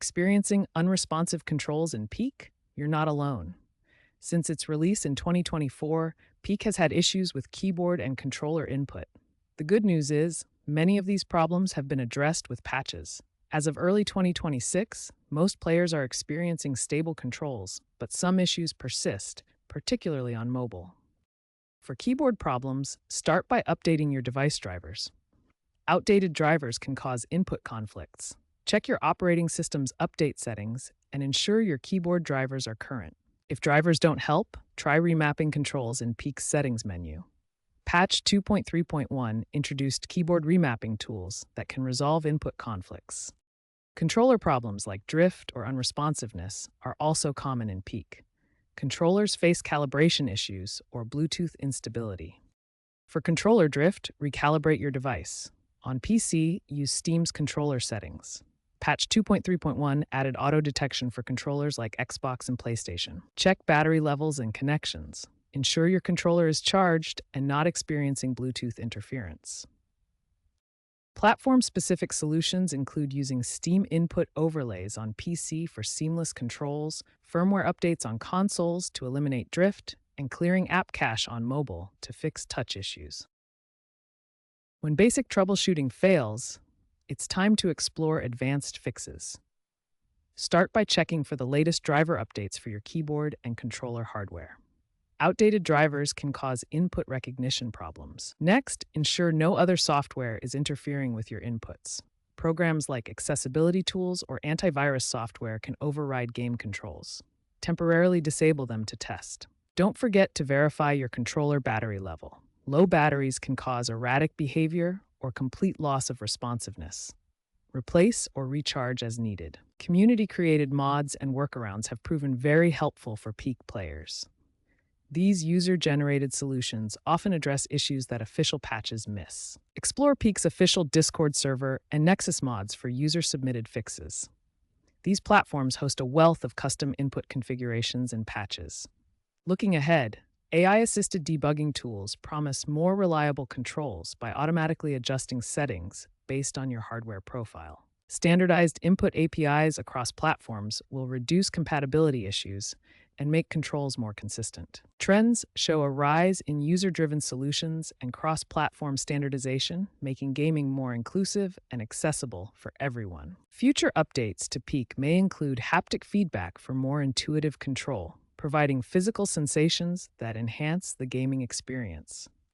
Experiencing unresponsive controls in Peak? You're not alone. Since its release in 2024, Peak has had issues with keyboard and controller input. The good news is, many of these problems have been addressed with patches. As of early 2026, most players are experiencing stable controls, but some issues persist, particularly on mobile. For keyboard problems, start by updating your device drivers. Outdated drivers can cause input conflicts. Check your operating system's update settings and ensure your keyboard drivers are current. If drivers don't help, try remapping controls in Peak's settings menu. Patch 2.3.1 introduced keyboard remapping tools that can resolve input conflicts. Controller problems like drift or unresponsiveness are also common in Peak. Controllers face calibration issues or Bluetooth instability. For controller drift, recalibrate your device. On PC, use Steam's controller settings. Patch 2.3.1 added auto detection for controllers like Xbox and PlayStation. Check battery levels and connections. Ensure your controller is charged and not experiencing Bluetooth interference. Platform-specific solutions include using Steam input overlays on PC for seamless controls, firmware updates on consoles to eliminate drift, and clearing app cache on mobile to fix touch issues. When basic troubleshooting fails, it's time to explore advanced fixes. Start by checking for the latest driver updates for your keyboard and controller hardware. Outdated drivers can cause input recognition problems. Next, ensure no other software is interfering with your inputs. Programs like accessibility tools or antivirus software can override game controls. Temporarily disable them to test. Don't forget to verify your controller battery level. Low batteries can cause erratic behavior or complete loss of responsiveness. Replace or recharge as needed. Community-created mods and workarounds have proven very helpful for Peak players. These user-generated solutions often address issues that official patches miss. Explore Peak's official Discord server and Nexus mods for user-submitted fixes. These platforms host a wealth of custom input configurations and patches. Looking ahead, AI-assisted debugging tools promise more reliable controls by automatically adjusting settings based on your hardware profile. Standardized input APIs across platforms will reduce compatibility issues and make controls more consistent. Trends show a rise in user-driven solutions and cross-platform standardization, making gaming more inclusive and accessible for everyone. Future updates to Peak may include haptic feedback for more intuitive control, providing physical sensations that enhance the gaming experience.